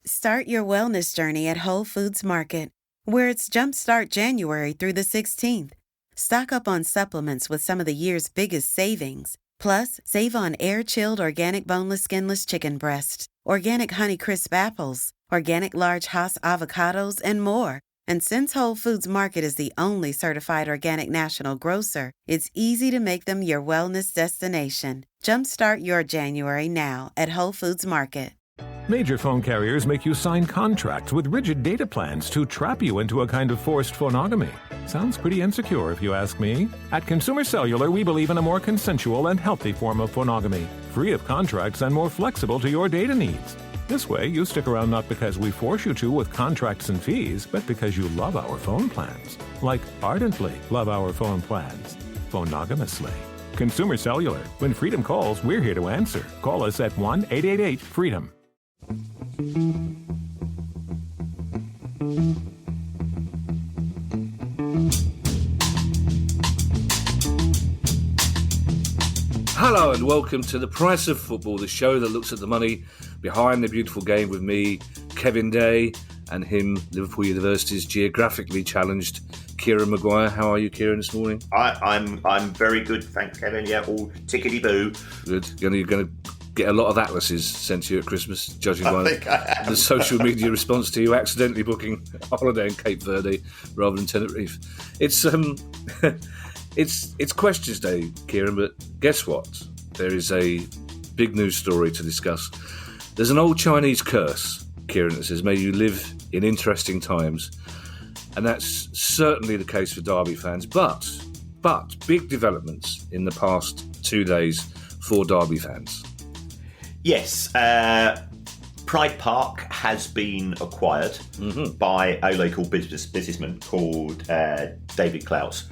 Start your wellness journey at Whole Foods Market, where it's Jumpstart January through the 16th. Stock up on supplements with some of the year's biggest savings. Plus, save on air-chilled organic boneless skinless chicken breasts, organic Honeycrisp apples, organic large Hass avocados, and more. And since Whole Foods Market is the only certified organic national grocer, it's easy to make them your wellness destination. Jumpstart your January now at Whole Foods Market. Major phone carriers make you sign contracts with rigid data plans to trap you into a kind of forced phonogamy. Sounds pretty insecure if you ask me. At Consumer Cellular, we believe in a more consensual and healthy form of phonogamy, free of contracts and more flexible to your data needs. This way, you stick around not because we force you to with contracts and fees, but because you love our phone plans. Like ardently love our phone plans. Phonogamously. Consumer Cellular. When freedom calls, we're here to answer. Call us at 1-888-FREEDOM. Hello and welcome to The Price of Football, the show that looks at the money behind the beautiful game with me, Kevin Day, and him, Liverpool University's geographically challenged Kieran Maguire. How are you, Kieran, this morning? I'm very good, thanks, Kevin. Yeah, all tickety-boo. Good. You're going to get a lot of atlases sent to you at Christmas, judging by the social media response to you accidentally booking a holiday in Cape Verde rather than Tenerife. It's Questions Day, Kieran, but guess what? There is a big news story to discuss. There's an old Chinese curse, Kieran, that says, may you live in interesting times. And that's certainly the case for Derby fans. But big developments in the past 2 days for Derby fans. Yes, Pride Park has been acquired by a local businessman called David Klaus.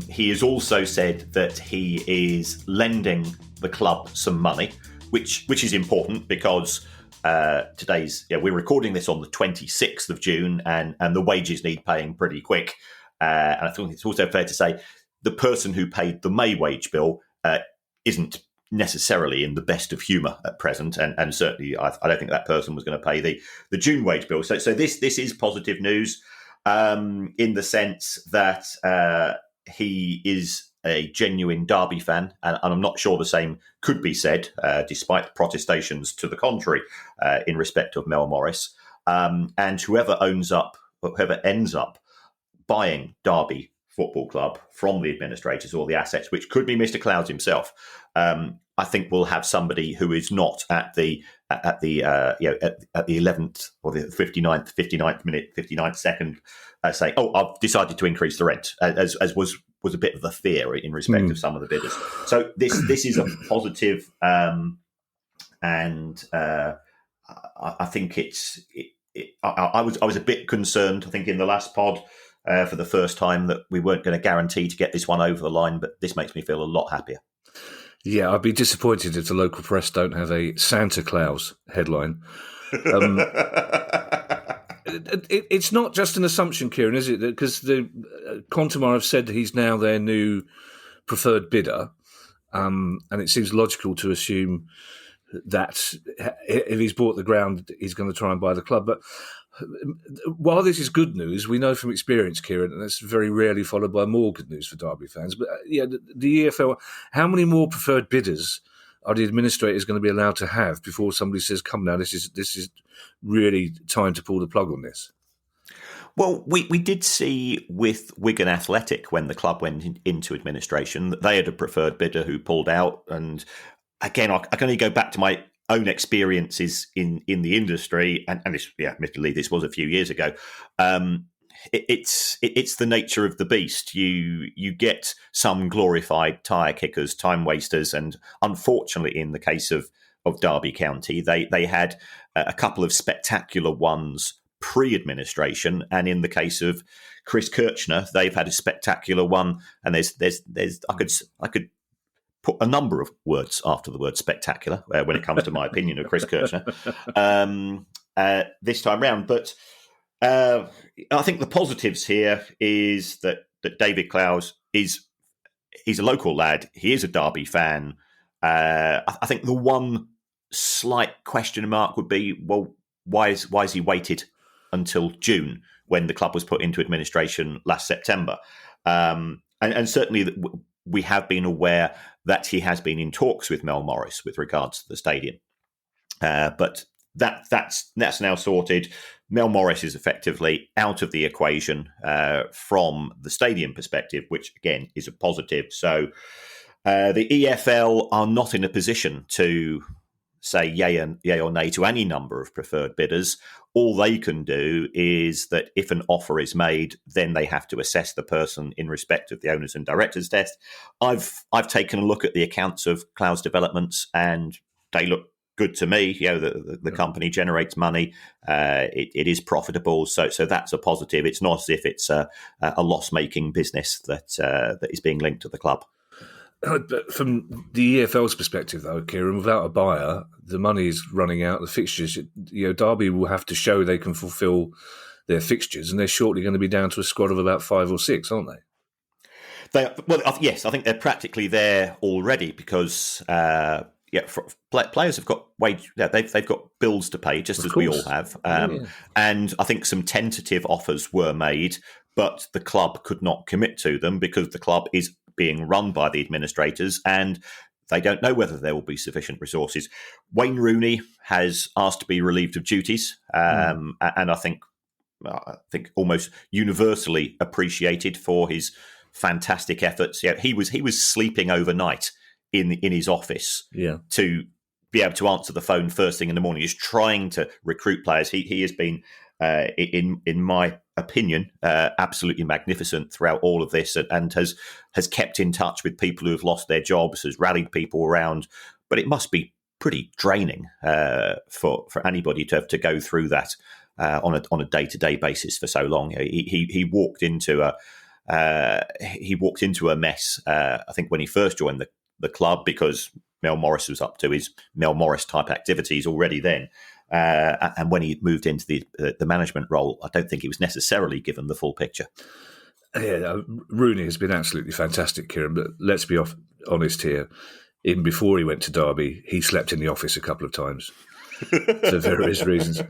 He has also said that he is lending the club some money, which is important because we're recording this on the 26th of June, and the wages need paying pretty quick. And I think it's also fair to say the person who paid the May wage bill isn't necessarily in the best of humour at present, and certainly I don't think that person was going to pay the June wage bill. So this is positive news in the sense that he is a genuine Derby fan, and I'm not sure the same could be said, despite protestations to the contrary, in respect of Mel Morris. And whoever ends up buying Derby Football Club from the administrators or the assets, which could be Mr. Clouds himself, I think we'll have somebody who is not at the 11th or the 59th minute, 59th second, saying, "Oh, I've decided to increase the rent," as was a bit of the fear in respect of some of the bidders. So this is a positive, and I think I was a bit concerned, I think, in the last pod for the first time that we weren't going to guarantee to get this one over the line, but this makes me feel a lot happier. Yeah, I'd be disappointed if the local press don't have a Santa Claus headline. It's not just an assumption, Kieran, is it? Because the Contamar have said he's now their new preferred bidder, and it seems logical to assume that if he's bought the ground, he's going to try and buy the club. But while this is good news, we know from experience, Kieran, and that's very rarely followed by more good news for Derby fans. But the EFL, how many more preferred bidders are the administrators going to be allowed to have before somebody says, "Come now, this is really time to pull the plug on this"? Well, we did see with Wigan Athletic when the club went into administration that they had a preferred bidder who pulled out. And again, I can only go back to my own experiences in the industry, and this, admittedly, this was a few years ago. It's the nature of the beast. You get some glorified tyre kickers, time wasters, and unfortunately, in the case of Derby County, they had a couple of spectacular ones pre-administration, and in the case of Chris Kirchner, they've had a spectacular one. And there's I could put a number of words after the word spectacular when it comes to my opinion of Chris Kirchner this time round. But I think the positives here is that David Klaus he's a local lad. He is a Derby fan. I think the one slight question mark would be, well, why is he waited until June when the club was put into administration last September? And certainly we have been aware that he has been in talks with Mel Morris with regards to the stadium. But that's now sorted. Mel Morris is effectively out of the equation from the stadium perspective, which again is a positive. So the EFL are not in a position to say yay or nay to any number of preferred bidders. All they can do is that if an offer is made, then they have to assess the person in respect of the owners and directors test. I've taken a look at the accounts of Clouds Developments, and they look good to me. The company generates money. It is profitable, so that's a positive. It's not as if it's a loss-making business that is being linked to the club. But from the EFL's perspective, though, Kieran, without a buyer, the money is running out. The fixtures, Derby will have to show they can fulfil their fixtures, and they're shortly going to be down to a squad of about 5 or 6, aren't they? Yes, I think they're practically there already because players have got wage. They've got bills to pay, just as we all have. And I think some tentative offers were made, but the club could not commit to them because the club is being run by the administrators and they don't know whether there will be sufficient resources. Wayne Rooney has asked to be relieved of duties, and I think almost universally appreciated for his fantastic efforts. He was sleeping overnight in his office to be able to answer the phone first thing in the morning. He's trying to recruit players. He has been, in my opinion, absolutely magnificent throughout all of this, and has kept in touch with people who have lost their jobs, has rallied people around. But it must be pretty draining for anybody to have to go through that on a day-to-day basis for so long. He walked into a mess. I think when he first joined the club, because Mel Morris was up to his Mel Morris type activities already then. And when he moved into the management role, I don't think he was necessarily given the full picture. Yeah, Rooney has been absolutely fantastic, Kieran, but let's be honest here. Even before he went to Derby, he slept in the office a couple of times for various reasons.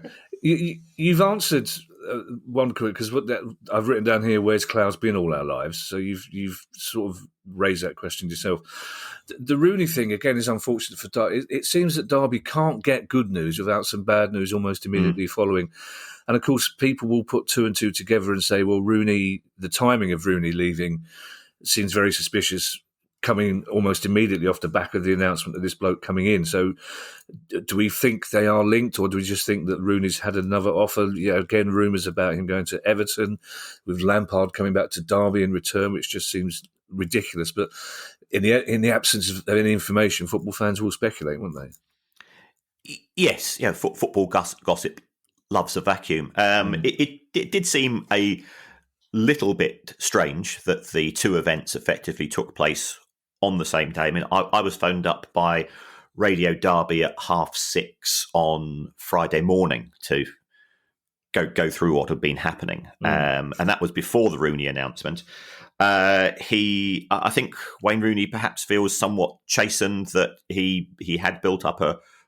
You've answered one quick, because I've written down here, where's Clouds been all our lives? So you've sort of raised that question yourself. The Rooney thing, again, is unfortunate for Derby. It seems that Derby can't get good news without some bad news almost immediately following. And of course, people will put 2 and 2 together and say, well, Rooney, the timing of Rooney leaving seems very suspicious, coming almost immediately off the back of the announcement of this bloke coming in. So do we think they are linked, or do we just think that Rooney's had another offer? Again, rumours about him going to Everton, with Lampard coming back to Derby in return, which just seems ridiculous. But in the absence of any information, football fans will speculate, won't they? Yes, football gossip loves a vacuum. It did seem a little bit strange that the two events effectively took place on the same day. I mean, I was phoned up by Radio Derby at 6:30 on Friday morning to go through what had been happening, and that was before the Rooney announcement. I think Wayne Rooney perhaps feels somewhat chastened that he had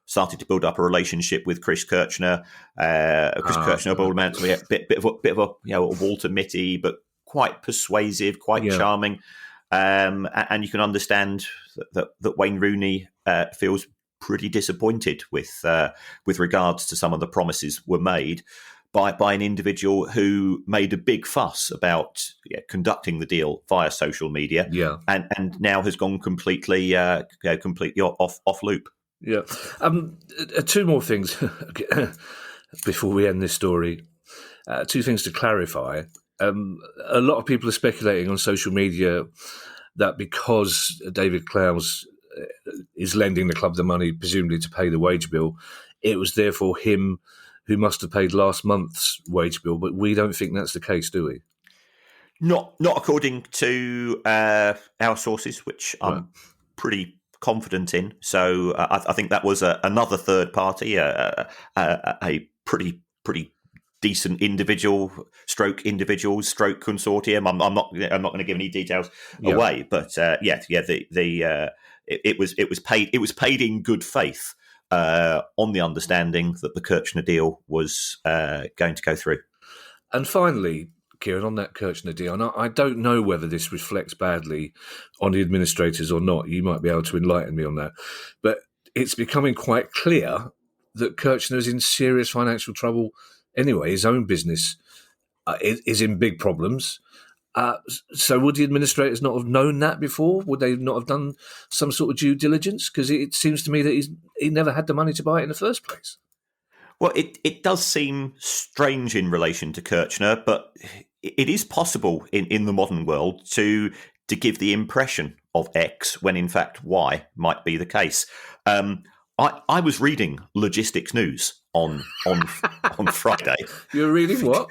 started to build up a relationship with Chris Kirchner. Kirchner, a bit of a Walter Mitty, but quite persuasive, quite charming. And you can understand that Wayne Rooney feels pretty disappointed with regards to some of the promises were made by an individual who made a big fuss about conducting the deal via social media, and now has gone completely off loop. Yeah. 2 more things before we end this story. 2 things to clarify. A lot of people are speculating on social media that because David Clouds is lending the club the money, presumably to pay the wage bill, it was therefore him who must have paid last month's wage bill. But we don't think that's the case, do we? Not according to our sources, which I'm pretty confident in. So I think that was another third party, a pretty decent individuals stroke consortium. I'm not going to give any details away, but it was paid in good faith on the understanding that the Kirchner deal was going to go through. And finally, Kieran, on that Kirchner deal, and I don't know whether this reflects badly on the administrators or not. You might be able to enlighten me on that. But it's becoming quite clear that Kirchner is in serious financial trouble anyway. His own business is in big problems. So would the administrators not have known that before? Would they not have done some sort of due diligence? Because it seems to me that he never had the money to buy it in the first place. Well, it does seem strange in relation to Kirchner, but it is possible in the modern world to give the impression of X when in fact Y might be the case. I was reading logistics news on Friday. You were reading what?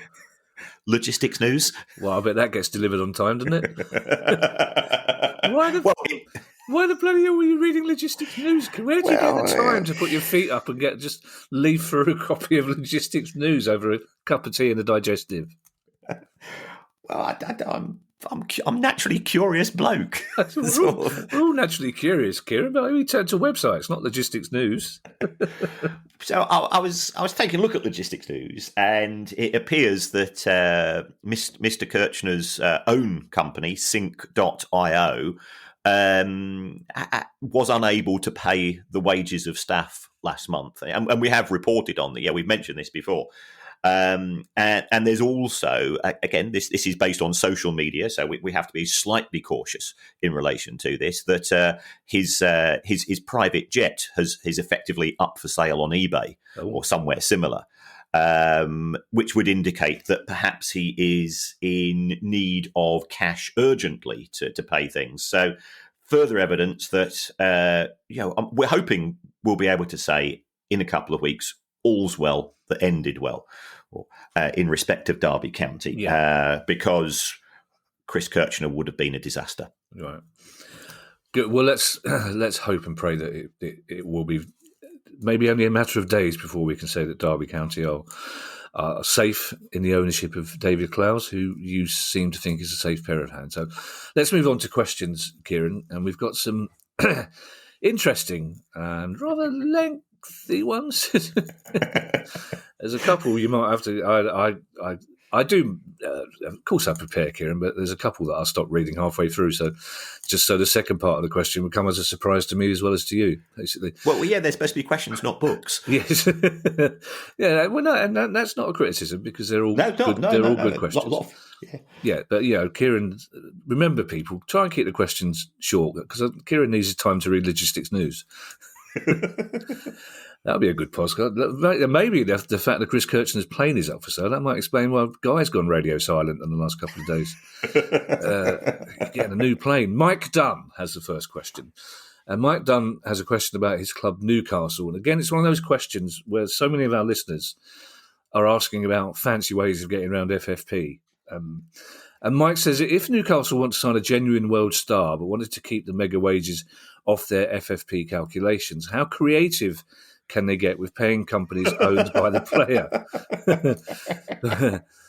Logistics news. Well, I bet that gets delivered on time, doesn't it? Why the bloody hell were you reading logistics news? Where did you get the time to put your feet up and just leaf through a copy of logistics news over a cup of tea and a digestive? Well, I'm naturally curious bloke. We're all naturally curious, Kieran, but we turn to websites, not logistics news. So I was taking a look at logistics news, and it appears that Mr. Kirchner's own company, Sync.io, was unable to pay the wages of staff last month, and we have reported on we've mentioned this before. And there's also, again, this is based on social media, so we have to be slightly cautious in relation to this, that his private jet is effectively up for sale on eBay or somewhere similar, which would indicate that perhaps he is in need of cash urgently to pay things. So further evidence that, we're hoping we'll be able to say in a couple of weeks, all's well that ended well, in respect of Derby County, because Chris Kirchner would have been a disaster. Right. Good. Well, let's hope and pray that it will be maybe only a matter of days before we can say that Derby County are safe in the ownership of David Clowes, who you seem to think is a safe pair of hands. So let's move on to questions, Kieran, and we've got some interesting and rather lengthy ones. There's a couple you might have to. I do, of course, I prepare, Kieran, but there's a couple that I'll stop reading halfway through. So, just so the second part of the question would come as a surprise to me as well as to you, basically. Well, yeah, they're supposed to be questions, not books. Yes, yeah. Well, no, and that's not a criticism because they're all good questions. Yeah, but Kieran, remember, people, try and keep the questions short because Kieran needs his time to read logistics news. That'll be a good podcast. Maybe the fact that Chris Kirchner's plane is up for sale, that might explain why Guy's gone radio silent in the last couple of days. Getting a new plane. Mike Dunn has the first question. And Mike Dunn has a question about his club, Newcastle. And again, it's one of those questions where so many of our listeners are asking about fancy ways of getting around FFP. And Mike says, if Newcastle want to sign a genuine world star but wanted to keep the mega wages off their FFP calculations, how creative can they get with paying companies owned by the player?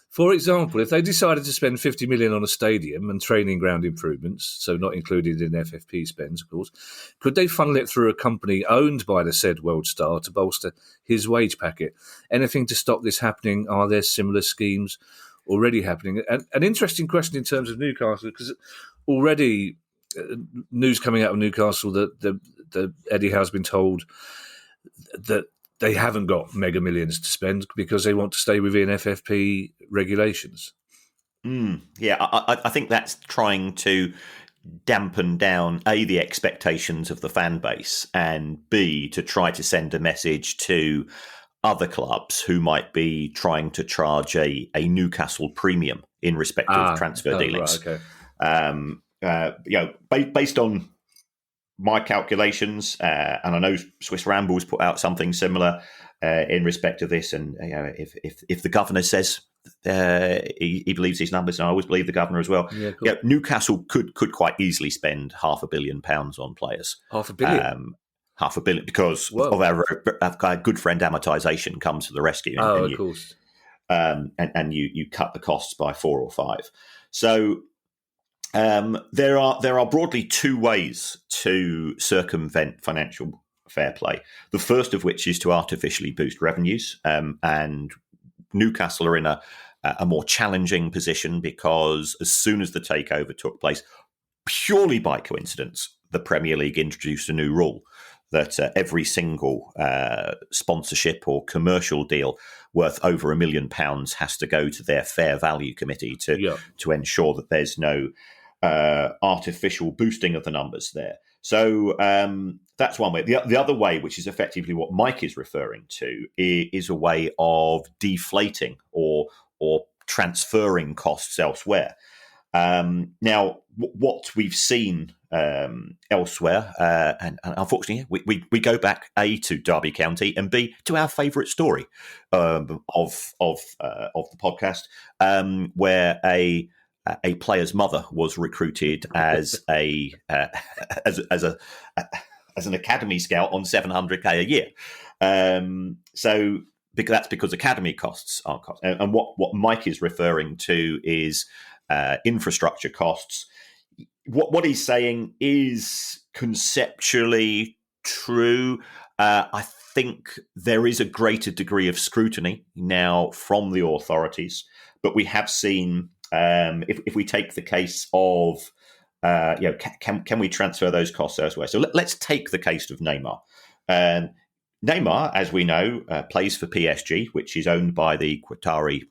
For example, if they decided to spend 50 million on a stadium and training ground improvements, so not included in FFP spends, of course, could they funnel it through a company owned by the said world star to bolster his wage packet? Anything to stop this happening? Are there similar schemes already happening? An interesting question in terms of Newcastle, because already news coming out of Newcastle that the Eddie Howe's been told that they haven't got mega millions to spend because they want to stay within FFP regulations. Yeah, I think that's trying to dampen down, A, the expectations of the fan base, and B, to try to send a message to other clubs who might be trying to charge a Newcastle premium in respect of transfer dealings. Right, okay. Based on my calculations, and I know Swiss Rambles put out something similar in respect of this. And if the governor says he believes these numbers, and I always believe the governor as well. Yeah, cool. Newcastle could quite easily spend £500 million on players. £500 million. £500 million because of our good friend amortisation comes to the rescue. Of course. And you cut the costs by 4 or 5. So. There are broadly two ways to circumvent financial fair play. The first of which is to artificially boost revenues, and Newcastle are in a more challenging position because as soon as the takeover took place, purely by coincidence, the Premier League introduced a new rule that every single sponsorship or commercial deal worth over £1 million has to go to their fair value committee to ensure that there's no artificial boosting of the numbers there. So that's one way. The other way, which is effectively what Mike is referring to, is a way of deflating or transferring costs elsewhere. Now, what we've seen elsewhere, and unfortunately, we go back A, to Derby County, and B, to our favourite story of the podcast, where a player's mother was recruited as as an academy scout on $700K a year. So that's because academy costs aren't costs. And what Mike is referring to is infrastructure costs. What he's saying is conceptually true. I think there is a greater degree of scrutiny now from the authorities, but we have seen, if we take the case of, can we transfer those costs elsewhere? So let's take the case of Neymar. Neymar, as we know, plays for PSG, which is owned by the Qatari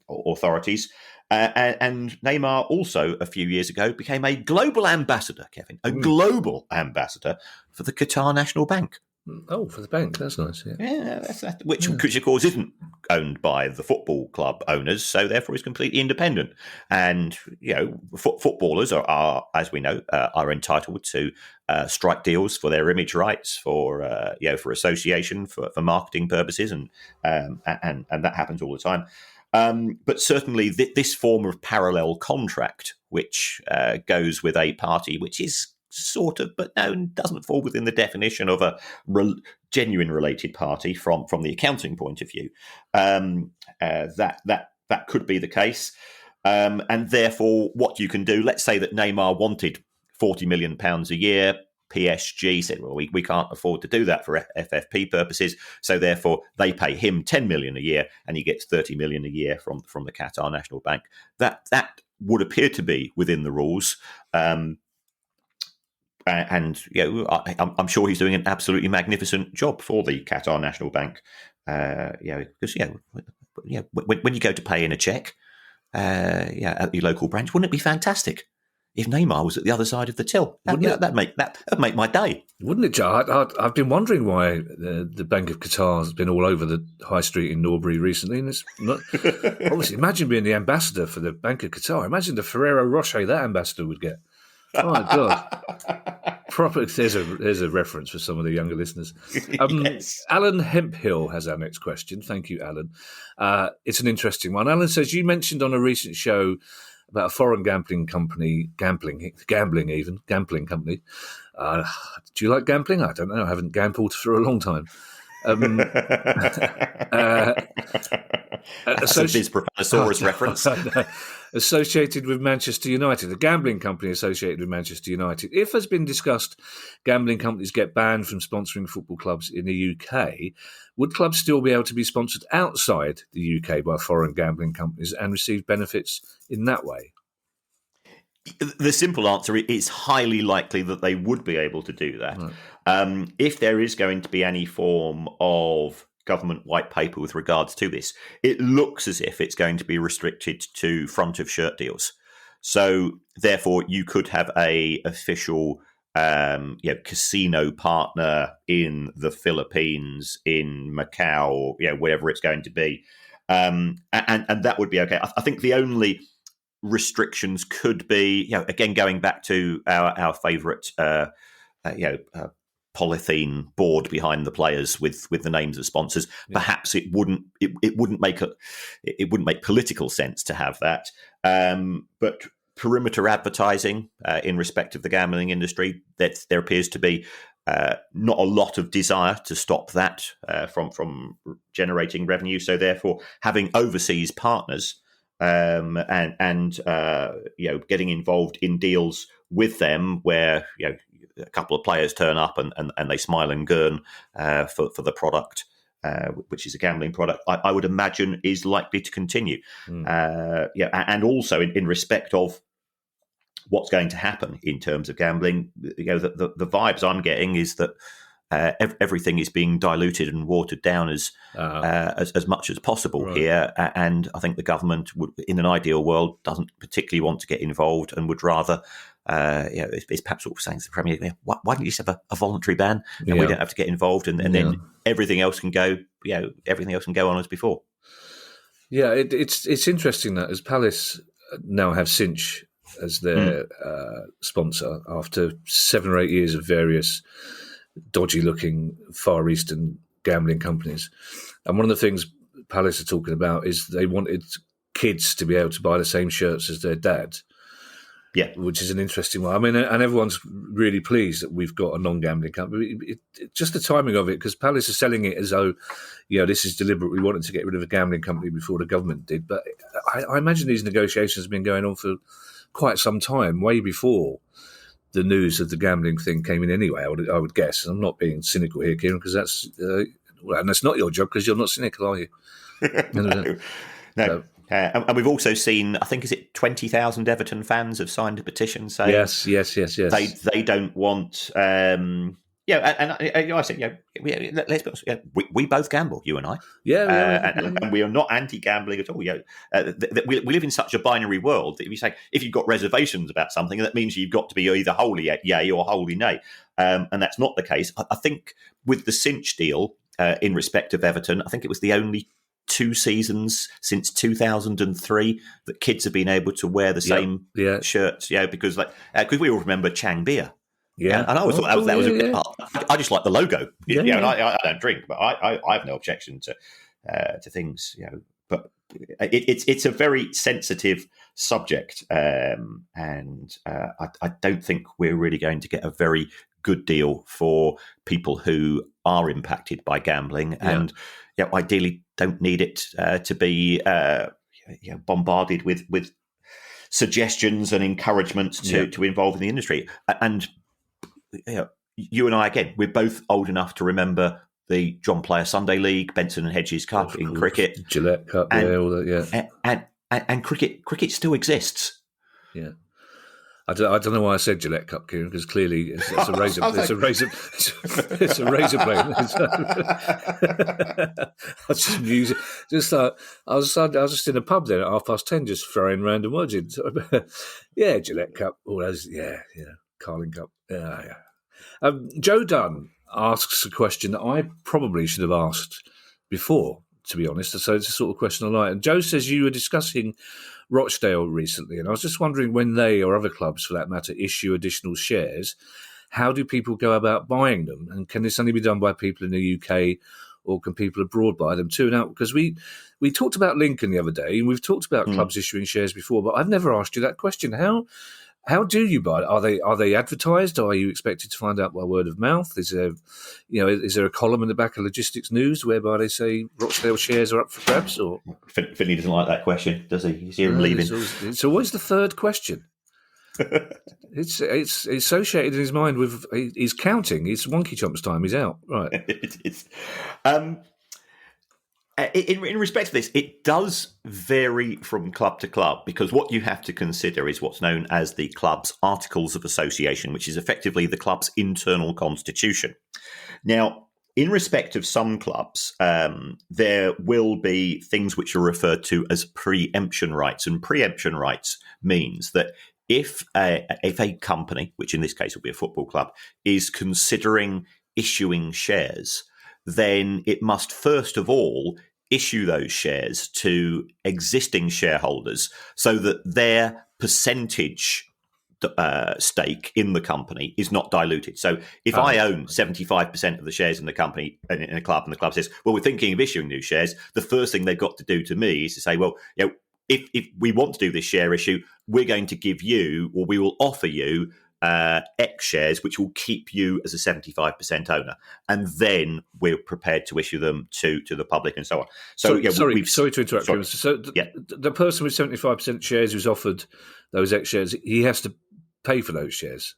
authorities. And Neymar also, a few years ago, became a global ambassador, Kevin, global ambassador for the Qatar National Bank. Oh, for the bank. That's nice. Which, of course, isn't owned by the football club owners, so therefore is completely independent. And, footballers are, as we know, are entitled to strike deals for their image rights, for association, for marketing purposes, and that happens all the time. But certainly this form of parallel contract, which goes with a party which is sort of, but no, doesn't fall within the definition of a genuine related party from the accounting point of view, that could be the case. And therefore, what you can do, let's say that Neymar wanted £40 million a year. PSG said, well, we can't afford to do that for FFP purposes, so therefore they pay him $10 million a year, and he gets $30 million a year from the Qatar National Bank. That would appear to be within the rules, and I'm sure he's doing an absolutely magnificent job for the Qatar National Bank. Because when you go to pay in a check, at your local branch, wouldn't it be fantastic if Neymar was at the other side of the till? That'd make my day. Wouldn't it, Joe? I've been wondering why the Bank of Qatar has been all over the high street in Norbury recently. And it's not, obviously, imagine being the ambassador for the Bank of Qatar. Imagine the Ferrero Rocher that ambassador would get. Oh, my God. Proper. There's a reference for some of the younger listeners. Yes. Alan Hemphill has our next question. Thank you, Alan. It's an interesting one. Alan says, you mentioned on a recent show about a foreign gambling company. Do you like gambling? I don't know. I haven't gambled for a long time. That's a Viz Professor's reference. Associated with Manchester United, a gambling company associated with Manchester United. If, as been discussed, gambling companies get banned from sponsoring football clubs in the UK, would clubs still be able to be sponsored outside the UK by foreign gambling companies and receive benefits in that way? The simple answer is highly likely that they would be able to do that. Right. If there is going to be any form of government white paper with regards to this, it looks as if it's going to be restricted to front of shirt deals. So therefore, you could have a official casino partner in the Philippines, in Macau, or wherever it's going to be, and that would be okay. I think the only restrictions could be, again, going back to our favourite, polythene board behind the players with the names of sponsors. Yeah. Perhaps it wouldn't make political sense to have that. But perimeter advertising in respect of the gambling industry, that there appears to be not a lot of desire to stop that from generating revenue. So therefore, having overseas partners and getting involved in deals with them where a couple of players turn up and they smile and gurn for the product, which is a gambling product, I would imagine is likely to continue. And also in respect of what's going to happen in terms of gambling, the vibes I'm getting is that everything is being diluted and watered down as much as possible here. And I think the government would, in an ideal world, doesn't particularly want to get involved and would rather, it's perhaps sort of saying to the Premier, why don't you just have a voluntary ban and we don't have to get involved, and then everything else can go, everything else can go on as before. Yeah, it's interesting that as Palace now have Cinch as their sponsor after 7 or 8 years of various dodgy-looking Far Eastern gambling companies. And one of the things Palace are talking about is they wanted kids to be able to buy the same shirts as their dad. Yeah, which is an interesting one. I mean, and everyone's really pleased that we've got a non-gambling company. Just the timing of it, because Palace are selling it as though, this is deliberate. We wanted to get rid of a gambling company before the government did. But I imagine these negotiations have been going on for quite some time, way before the news of the gambling thing came in anyway, I would guess. And I'm not being cynical here, Kieran, because that's and that's not your job, because you're not cynical, are you? No. So, and we've also seen, I think, is it 20,000 Everton fans have signed a petition saying yes. They don't want. And I said, let's be honest, we both gamble, you and I. And we are not anti-gambling at all. We live in such a binary world that if you say, if you've got reservations about something, that means you've got to be either wholly yay or wholly nay. And that's not the case. I think with the Cinch deal, in respect of Everton, I think it was the only 2 seasons since 2003 that kids have been able to wear the same shirts. Because we all remember Chang Beer. Yeah, and I always thought that was a good part. I just like the logo. And I don't drink, but I have no objection to things. But it's a very sensitive subject, and I don't think we're really going to get a very good deal for people who are impacted by gambling, and ideally don't need it to be bombarded with suggestions and encouragement to involve in the industry. And you and I, again, we're both old enough to remember the John Player Sunday League, Benson and Hedges Cup in cricket, Gillette Cup, all that, and cricket still exists. Yeah. I don't know why I said Gillette Cup, Kieran, because clearly it's a razor. It's a razor. It's a razor blade. I just mused. I was just in a pub there at 10:30, just throwing random words in. Gillette Cup. All those. Carling Cup. Joe Dunn asks a question that I probably should have asked before, to be honest. So it's a sort of question I like. And Joe says you were discussing Rochdale recently, and I was just wondering, when they, or other clubs for that matter, issue additional shares, how do people go about buying them? And can this only be done by people in the UK, or can people abroad buy them too? Now, because we talked about Lincoln the other day, and we've talked about clubs issuing shares before, but I've never asked you that question. How do you buy it? Are they advertised? Or are you expected to find out by word of mouth? Is there a column in the back of Logistics News whereby they say Rochdale shares are up for grabs? Or Finley doesn't like that question, does he? He's here and leaving. It's always the third question. It's associated in his mind with he's counting. It's Wonky Chomp's time. He's out. Right. In respect to this, it does vary from club to club, because what you have to consider is what's known as the club's Articles of Association, which is effectively the club's internal constitution. Now, in respect of some clubs, there will be things which are referred to as preemption rights. And preemption rights means that if a company, which in this case will be a football club, is considering issuing shares, then it must first of all issue those shares to existing shareholders so that their percentage stake in the company is not diluted. So if I own 75% of the shares in the company, in a club, and the club says, well, we're thinking of issuing new shares, the first thing they've got to do to me is to say, well, if we want to do this share issue, we're going to give you, or we will offer you X shares, which will keep you as a 75% owner, and then we're prepared to issue them to the public and so on. So sorry to interrupt. Sorry. So the person with 75% shares who's offered those X shares, he has to pay for those shares.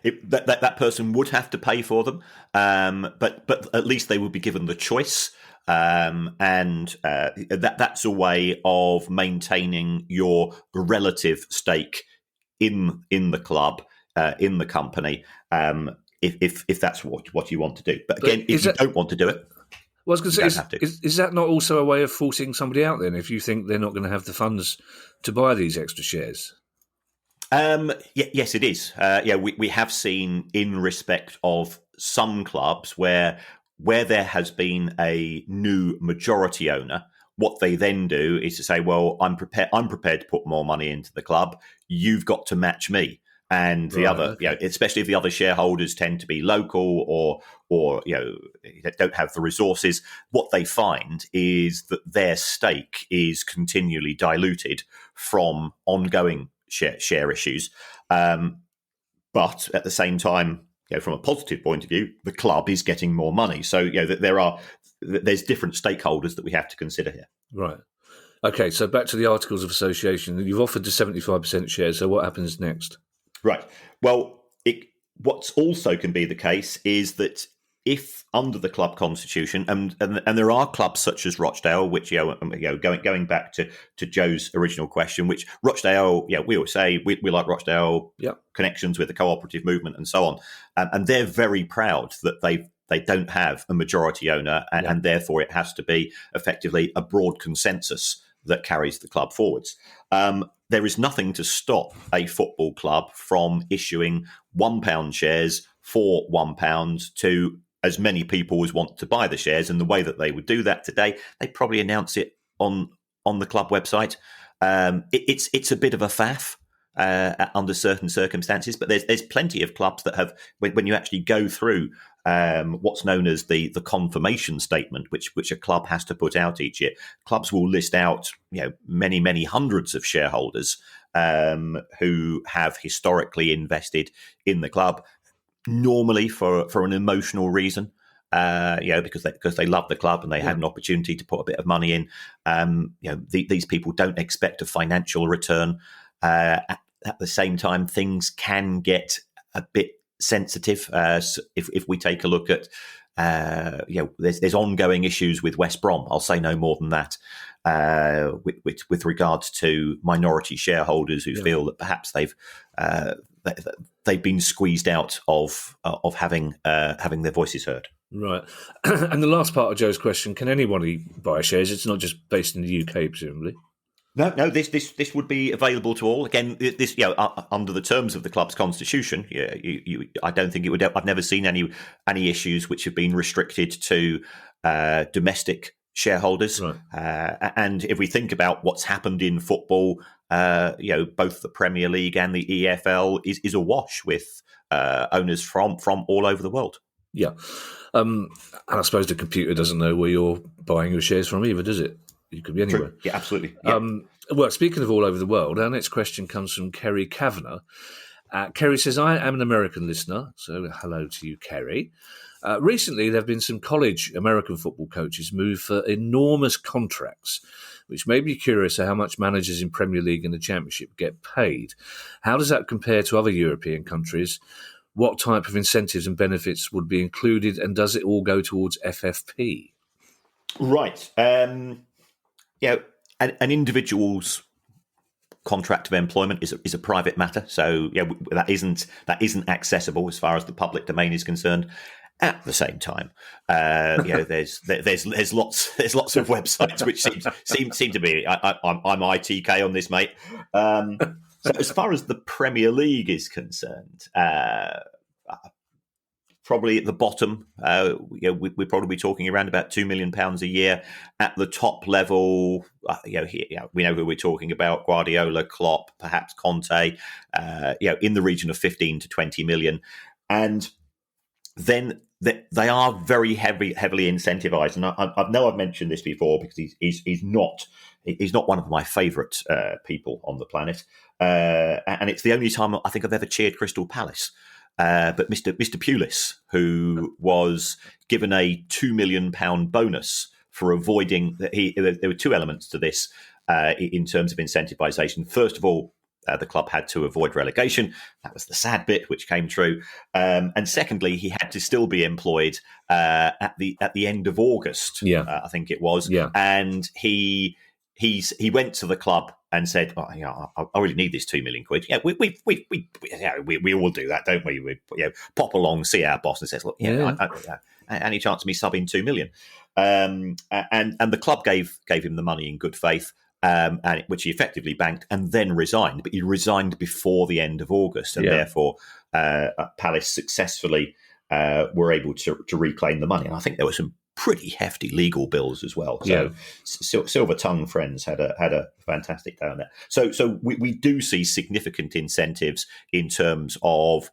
that person would have to pay for them, but at least they would be given the choice. And that's a way of maintaining your relative stake in the club, in the company, if that's what you want to do. But again, if you don't want to do it, well, I was going to say, is that not also a way of forcing somebody out then, if you think they're not going to have the funds to buy these extra shares? Yes, it is. We have seen in respect of some clubs where there has been a new majority owner, what they then do is to say, well, I'm prepared to put more money into the club. You've got to match me. And the other, especially if the other shareholders tend to be local or don't have the resources, what they find is that their stake is continually diluted from ongoing share issues. But at the same time, from a positive point of view, the club is getting more money. So there's different stakeholders that we have to consider here. Right. Okay. So back to the Articles of Association. You've offered the 75% share. So what happens next? Right. Well, what's also can be the case is that if under the club constitution, and there are clubs such as Rochdale, which going back to Joe's original question, which Rochdale, we always say we like Rochdale, connections with the cooperative movement and so on, and they're very proud that they don't have a majority owner, and therefore it has to be effectively a broad consensus that carries the club forwards. There is nothing to stop a football club from issuing £1 shares for £1 to as many people as want to buy the shares. And the way that they would do that today, they probably announce it on the club website. It's a bit of a faff under certain circumstances, but there's plenty of clubs that have, when you actually go through what's known as the confirmation statement, which a club has to put out each year, clubs will list out many hundreds of shareholders who have historically invested in the club, normally for an emotional reason. Because they love the club and they had an opportunity to put a bit of money in. These people don't expect a financial return. At the same time, things can get a bit sensitive. If we take a look at, there's ongoing issues with West Brom. I'll say no more than that. With regards to minority shareholders who feel that perhaps they've been squeezed out of having their voices heard. Right. And the last part of Joe's question: can anybody buy shares? It's not just based in the UK, presumably. No. This would be available to all. Again, this under the terms of the club's constitution. I don't think it would. I've never seen any issues which have been restricted to domestic shareholders. Right. And if we think about what's happened in football, both the Premier League and the EFL is awash with owners from all over the world. Yeah. And I suppose the computer doesn't know where you're buying your shares from either, does it? You could be anywhere. True. Yeah, absolutely. Yeah. Well, speaking of all over the world, our next question comes from Kerry Kavanagh. Kerry says, I am an American listener, so hello to you, Kerry. Recently, there have been some college American football coaches move for enormous contracts, which made me curious of how much managers in Premier League and the Championship get paid. How does that compare to other European countries? What type of incentives and benefits would be included, and does it all go towards FFP? Right. An individual's contract of employment is a private matter, so that isn't accessible as far as the public domain is concerned. At the same time, there's lots of websites which seem to be. I'm ITK on this, mate. So as far as the Premier League is concerned, probably at the bottom, we'd probably be talking around about £2 million a year. At the top level, we know who we're talking about: Guardiola, Klopp, perhaps Conte. In the region of 15 to 20 million, and then they are very heavily incentivized. And I know I've mentioned this before because he's not one of my favourite people on the planet, and it's the only time I think I've ever cheered Crystal Palace. But Mr. Pulis, who was given a £2 million bonus for avoiding there were two elements to this in terms of incentivization. First of all, the club had to avoid relegation. That was the sad bit, which came true. And secondly, he had to still be employed at the end of August. I think it was. And he went to the club and said, I really need this £2 million. Yeah, we all do that, don't we? We pop along, see our boss, and says, look, any chance of me subbing £2 million? And the club gave him the money in good faith, which he effectively banked, and then resigned. But he resigned before the end of August, and therefore Palace successfully were able to reclaim the money. And I think there were some pretty hefty legal bills as well. So Silver Tongue Friends had a fantastic day on that. So we do see significant incentives in terms of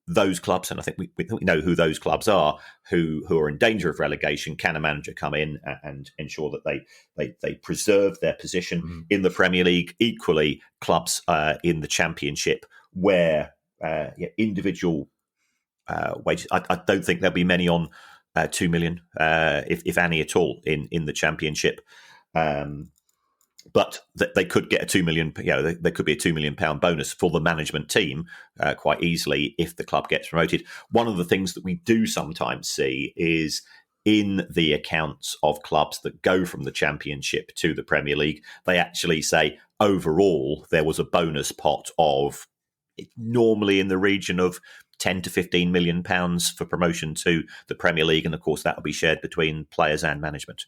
those clubs, and I think we know who those clubs are who are in danger of relegation. Can a manager come in and ensure that they preserve their position in the Premier League? Equally, clubs in the Championship where individual wages. I don't think there'll be many on 2 million, if any at all, in the Championship. But they could get a £2 million. There could be a £2 million bonus for the management team quite easily if the club gets promoted. One of the things that we do sometimes see is in the accounts of clubs that go from the Championship to the Premier League, they actually say overall there was a bonus pot of normally in the region of £10 to £15 million for promotion to the Premier League, and of course that will be shared between players and management.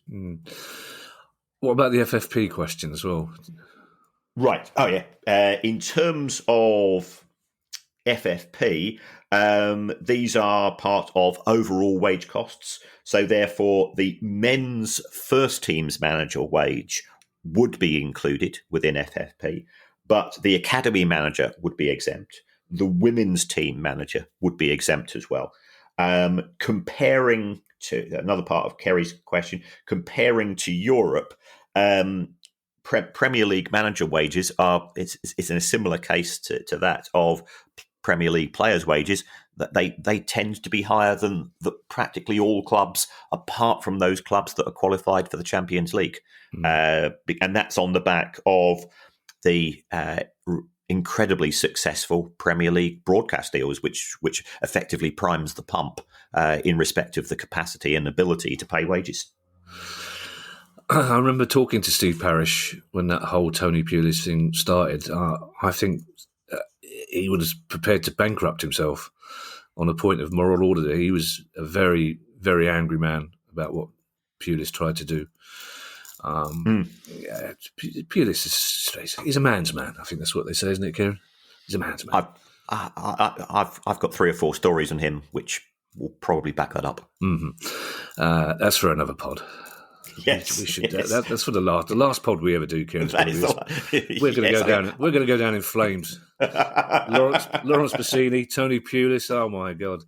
What about the FFP question as well? Right. Oh, yeah. In terms of FFP, these are part of overall wage costs. So therefore, the men's first team's manager wage would be included within FFP, but the academy manager would be exempt. The women's team manager would be exempt as well. Comparing to another part of Kerry's question, comparing to Europe, Premier League manager wages it's in a similar case to that of Premier League players' wages, that they tend to be higher than practically all clubs, apart from those clubs that are qualified for the Champions League. And that's on the back of the incredibly successful Premier League broadcast deals, which effectively primes the pump in respect of the capacity and ability to pay wages. I remember talking to Steve Parish when that whole Tony Pulis thing started. I think he was prepared to bankrupt himself on a point of moral order. He was a very, very angry man about what Pulis tried to do. Pulis he's a man's man. I think that's what they say, isn't it, Kieran? He's a man's man. I've got 3 or 4 stories on him which will probably back that up. That's for another pod. Yes, we should. Yes. That's for the last pod we ever do, Kieran. We're going to go down. We're going to go down in flames. Lawrence Bassini, Tony Pulis. Oh my God.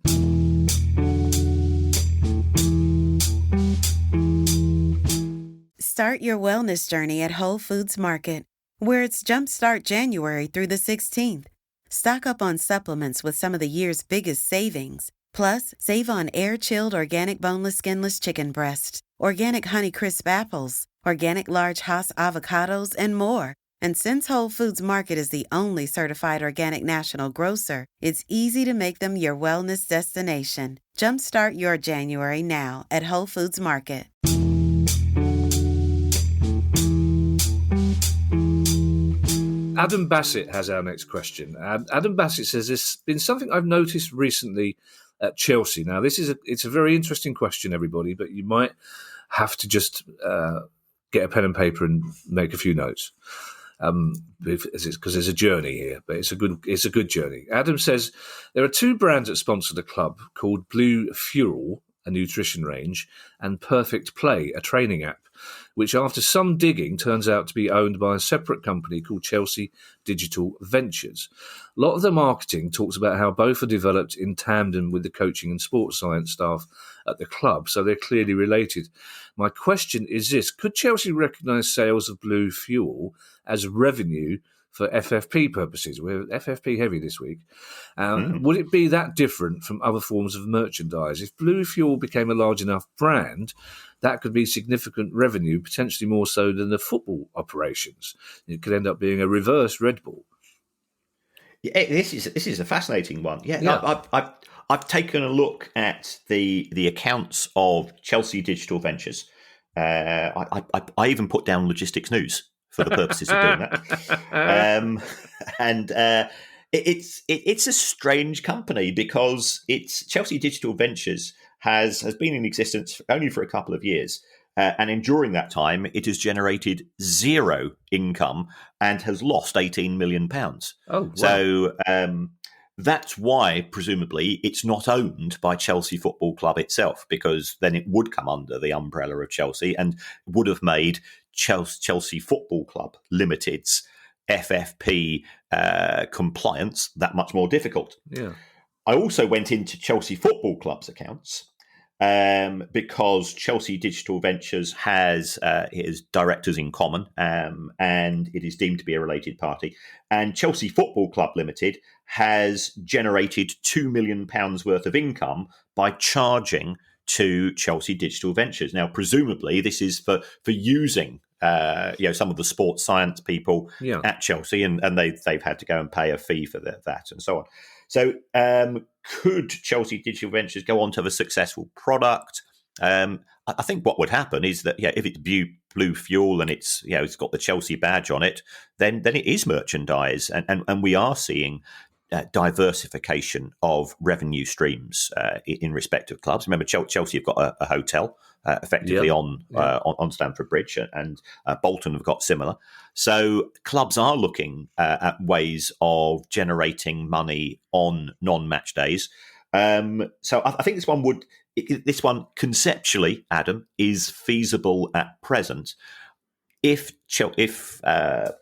Start your wellness journey at Whole Foods Market, where it's Jumpstart January through the 16th. Stock up on supplements with some of the year's biggest savings. Plus, save on air-chilled organic boneless skinless chicken breasts, organic Honeycrisp apples, organic large Hass avocados, and more. And since Whole Foods Market is the only certified organic national grocer, it's easy to make them your wellness destination. Jumpstart your January now at Whole Foods Market. Adam Bassett has our next question. Adam Bassett says, there's been something I've noticed recently at Chelsea. Now, it's a very interesting question, everybody, but you might have to just get a pen and paper and make a few notes, because there's a journey here, but it's a good journey. Adam says there are 2 brands that sponsor the club called Blue Fuel, a nutrition range, and Perfect Play, a training app, which after some digging turns out to be owned by a separate company called Chelsea Digital Ventures. A lot of the marketing talks about how both are developed in tandem with the coaching and sports science staff at the club, so they're clearly related. My question is this: could Chelsea recognise sales of Blue Fuel as revenue for FFP purposes. We're FFP heavy this week. Would it be that different from other forms of merchandise? If Blue Fuel became a large enough brand, that could be significant revenue, potentially more so than the football operations. It could end up being a reverse Red Bull. Yeah, this is a fascinating one. Yeah. I've taken a look at the accounts of Chelsea Digital Ventures. I even put down Logistics News for the purposes of doing that. It's a strange company because it's Chelsea Digital Ventures has been in existence only for a couple of years. And during that time, it has generated zero income and has lost £18 million. Oh, wow. So that's why, presumably, it's not owned by Chelsea Football Club itself, because then it would come under the umbrella of Chelsea and would have made Chelsea Football Club Limited's FFP compliance that much more difficult. Yeah. I also went into Chelsea Football Club's accounts because Chelsea Digital Ventures has directors in common, and it is deemed to be a related party. And Chelsea Football Club Limited has generated £2 million worth of income by charging to Chelsea Digital Ventures. Now, presumably, this is for using some of the sports science people at Chelsea, and they've had to go and pay a fee for that and so on. So could Chelsea Digital Ventures go on to have a successful product? I think what would happen is that if it's Blue Fuel and it's got the Chelsea badge on it, then it is merchandise, and we are seeing diversification of revenue streams in respect of clubs. Remember, Chelsea have got a hotel effectively on Stamford Bridge, and Bolton have got similar. So clubs are looking at ways of generating money on non-match days. So I think this one conceptually, Adam, is feasible at present. If the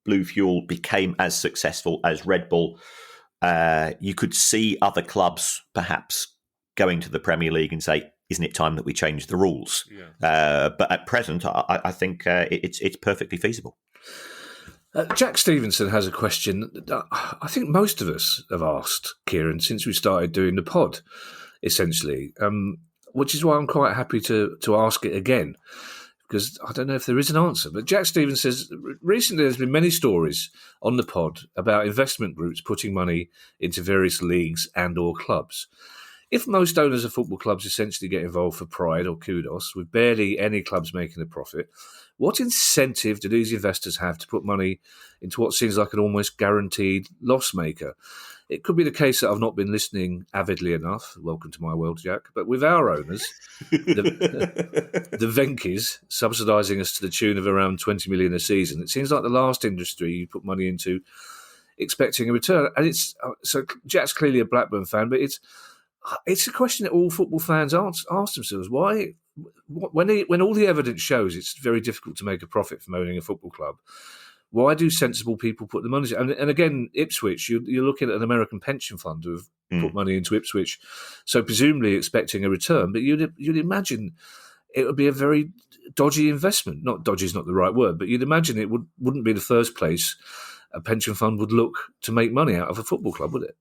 Blue Fuel became as successful as Red Bull, you could see other clubs perhaps going to the Premier League and say, isn't it time that we change the rules? Yeah. But at present, I think it's perfectly feasible. Jack Stevenson has a question that I think most of us have asked, Kieran, since we started doing the pod, essentially, which is why I'm quite happy to ask it again, because I don't know if there is an answer. But Jack Stevens says, recently there's been many stories on the pod about investment groups putting money into various leagues and or clubs. If most owners of football clubs essentially get involved for pride or kudos, with barely any clubs making a profit, what incentive do these investors have to put money into what seems like an almost guaranteed loss maker? It could be the case that I've not been listening avidly enough. Welcome to my world, Jack. But with our owners, the Venkies, subsidising us to the tune of around 20 million a season, it seems like the last industry you put money into expecting a return. And so Jack's clearly a Blackburn fan, but it's a question that all football fans ask themselves. Why, when all the evidence shows it's very difficult to make a profit from owning a football club, why do sensible people put the money? And again, Ipswich, you're looking at an American pension fund who have put money into Ipswich, so presumably expecting a return. But you'd imagine it would be a very dodgy investment. Not dodgy is not the right word, but you'd imagine it wouldn't be the first place a pension fund would look to make money out of a football club, would it?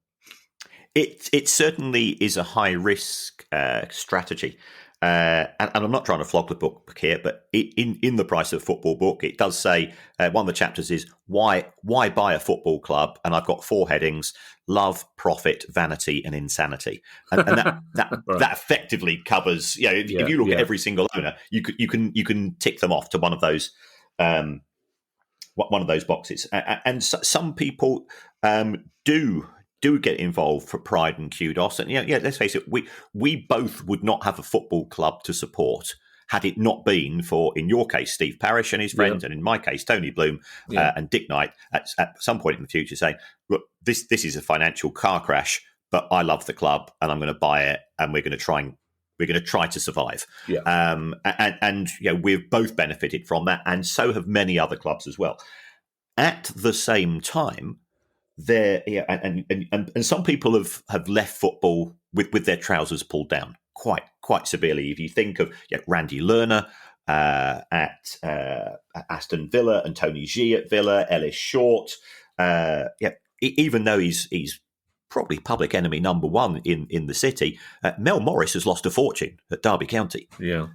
It certainly is a high risk strategy, and I'm not trying to flog the book here, but in the Price of Football book, it does say one of the chapters is why buy a football club, and I've got 4 headings: love, profit, vanity, and insanity, and that right. That effectively covers. If you look at every single owner, you can tick them off to one of those boxes, and some people do get involved for pride and kudos. And let's face it, we both would not have a football club to support had it not been for, in your case, Steve Parish and his friends, and in my case, Tony Bloom and Dick Knight at some point in the future saying, look, this is a financial car crash, but I love the club and I'm going to buy it and we're going to try to survive. Yeah. And we've both benefited from that, and so have many other clubs as well. At the same time, and some people have left football with their trousers pulled down quite severely. If you think of Randy Lerner at Aston Villa and Tony G at Villa, Ellis Short. Even though he's probably public enemy number one in the city, Mel Morris has lost a fortune at Derby County. Yeah.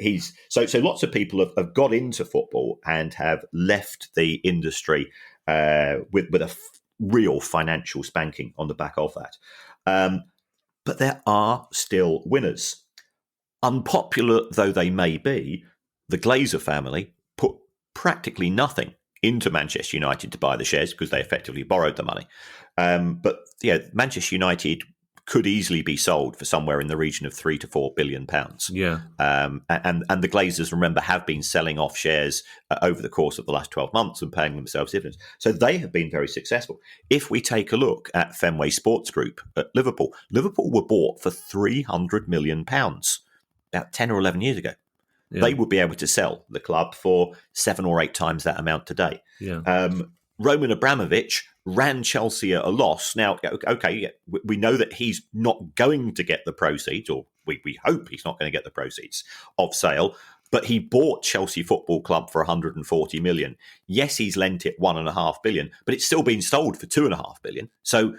He's so lots of people have got into football and have left the industry with a real financial spanking on the back of that. But there are still winners. Unpopular though they may be, the Glazer family put practically nothing into Manchester United to buy the shares because they effectively borrowed the money. But Manchester United could easily be sold for somewhere in the region of £3 to £4 billion. Yeah. And the Glazers, remember, have been selling off shares over the course of the last 12 months and paying themselves dividends. So they have been very successful. If we take a look at Fenway Sports Group at Liverpool were bought for £300 million about 10 or 11 years ago. Yeah. They would be able to sell the club for 7 or 8 times that amount today. Yeah. Roman Abramovich ran Chelsea at a loss. Now, we know that he's not going to get the proceeds, or we hope he's not going to get the proceeds of sale, but he bought Chelsea Football Club for 140 million. Yes, he's lent it 1.5 billion, but it's still been sold for 2.5 billion. So,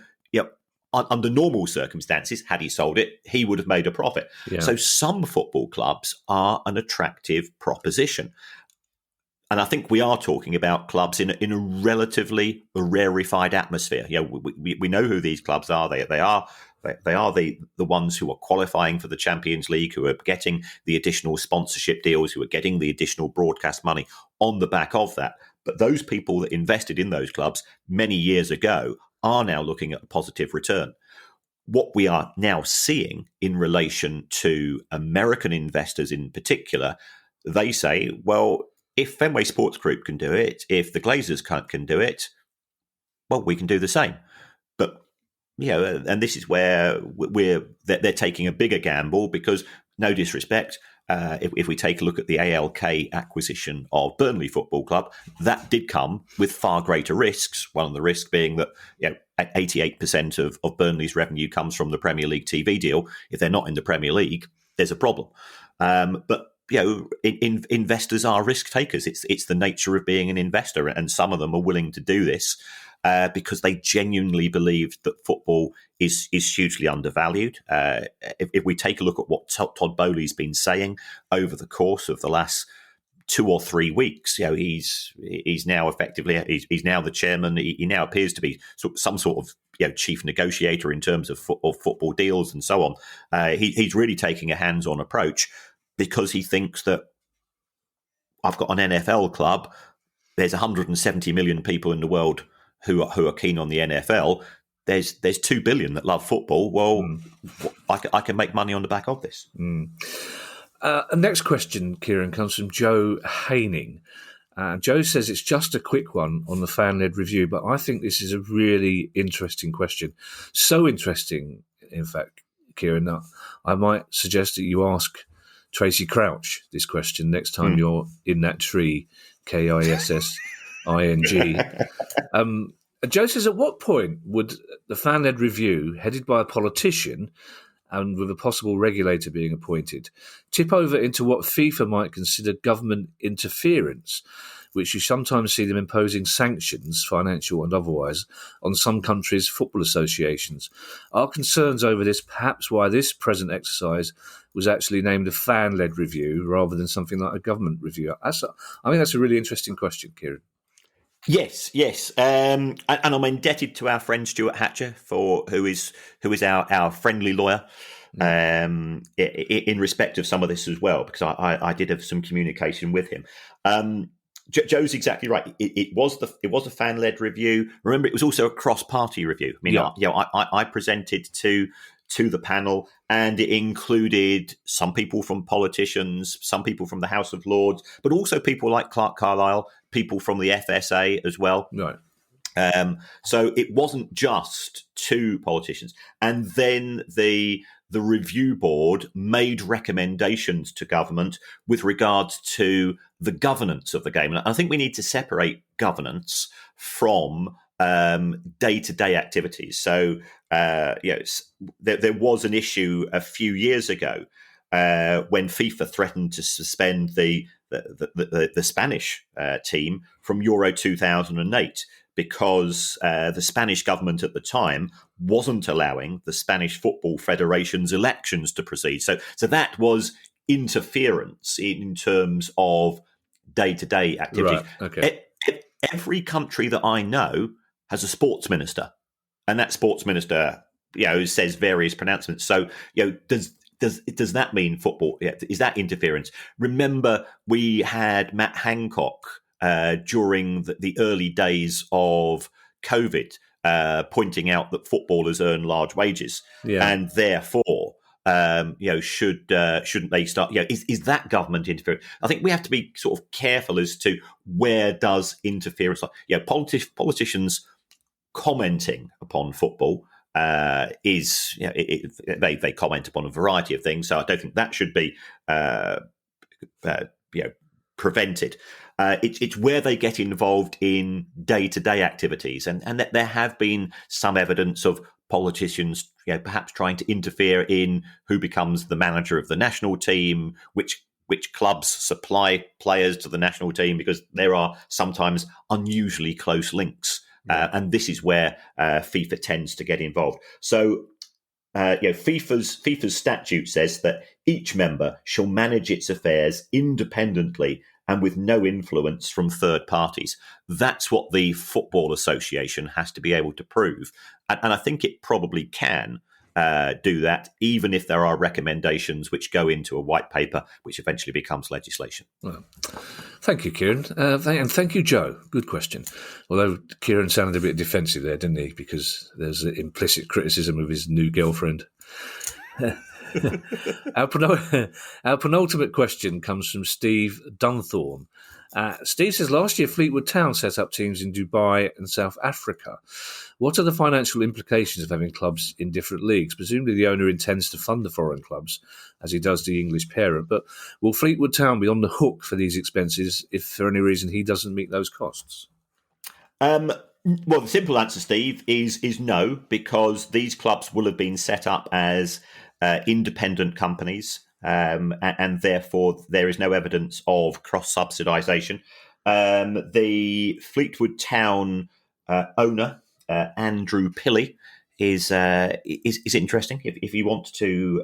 under normal circumstances, had he sold it, he would have made a profit. Yeah. So some football clubs are an attractive proposition. And I think we are talking about clubs in a relatively rarefied atmosphere. We know who these clubs are. They are the ones who are qualifying for the Champions League, who are getting the additional sponsorship deals, who are getting the additional broadcast money on the back of that. But those people that invested in those clubs many years ago are now looking at a positive return. What we are now seeing in relation to American investors in particular, they say, well, if Fenway Sports Group can do it, if the Glazers can do it, well, we can do the same. But, and this is where they're taking a bigger gamble because, no disrespect, if we take a look at the ALK acquisition of Burnley Football Club, that did come with far greater risks. One of the risks being that 88% of Burnley's revenue comes from the Premier League TV deal. If they're not in the Premier League, there's a problem. But investors are risk takers. It's the nature of being an investor, and some of them are willing to do this because they genuinely believe that football is hugely undervalued. If we take a look at what Todd Bowley's been saying over the course of the last 2 or 3 weeks, he's now effectively he's now the chairman. He now appears to be some sort of chief negotiator in terms of football deals and so on. He's really taking a hands-on approach, because he thinks that I've got an NFL club. There's 170 million people in the world who are keen on the NFL. There's 2 billion that love football. Well, I can make money on the back of this. Next question, Kieran, comes from Joe Haining. Joe says it's just a quick one on the fan-led review, but I think this is a really interesting question. So interesting, in fact, Kieran, that I might suggest that you ask Tracy Crouch this question next time you're in that tree, KISSING. Joe says, at what point would the fan-led review, headed by a politician and with a possible regulator being appointed, tip over into what FIFA might consider government interference, which you sometimes see them imposing sanctions, financial and otherwise, on some countries' football associations? Are concerns over this perhaps why this present exercise was actually named a fan-led review rather than something like a government review? I think that's a really interesting question, Kieran. Yes. And I'm indebted to our friend Stuart Hatcher who is our friendly lawyer in respect of some of this as well, because I did have some communication with him. Joe's exactly right. It was a fan-led review. Remember, it was also a cross-party review. I mean, I presented to the panel, and it included some people from politicians, some people from the House of Lords, but also people like Clark Carlisle, people from the FSA as well. Right. So it wasn't just 2 politicians. And then the review board made recommendations to government with regards to the governance of the game. And I think we need to separate governance from day-to-day activities. So, there was an issue a few years ago when FIFA threatened to suspend the Spanish team from Euro 2008 because the Spanish government at the time wasn't allowing the Spanish Football Federation's elections to proceed. So that was interference in terms of day-to-day activities. Right. Okay. Every country that I know has a sports minister, and that sports minister, says various pronouncements. So, does that mean football? Is that interference? Remember, we had Matt Hancock during the early days of COVID pointing out that footballers earn large wages, and therefore, shouldn't they start? Is that government interference? I think we have to be sort of careful as to where does interference. Politicians commenting upon football is they comment upon a variety of things. So I don't think that should be prevented. It's where they get involved in day-to-day activities, and that there have been some evidence of politicians, perhaps trying to interfere in who becomes the manager of the national team, which clubs supply players to the national team, because there are sometimes unusually close links. And this is where FIFA tends to get involved. So, FIFA's statute says that each member shall manage its affairs independently and with no influence from third parties. That's what the Football Association has to be able to prove. And I think it probably can do that, even if there are recommendations which go into a white paper, which eventually becomes legislation. Well, thank you, Kieran. And thank you, Joe. Good question. Although Kieran sounded a bit defensive there, didn't he? Because there's an implicit criticism of his new girlfriend. Our penultimate question comes from Steve Dunthorne. Steve says, last year Fleetwood Town set up teams in Dubai and South Africa. What are the financial implications of having clubs in different leagues? Presumably the owner intends to fund the foreign clubs, as he does the English parent. But will Fleetwood Town be on the hook for these expenses if for any reason he doesn't meet those costs? Well, the simple answer, Steve, is no, because these clubs will have been set up as independent companies. And therefore, there is no evidence of cross-subsidisation. The Fleetwood Town owner, Andrew Pilley, is interesting. If you want to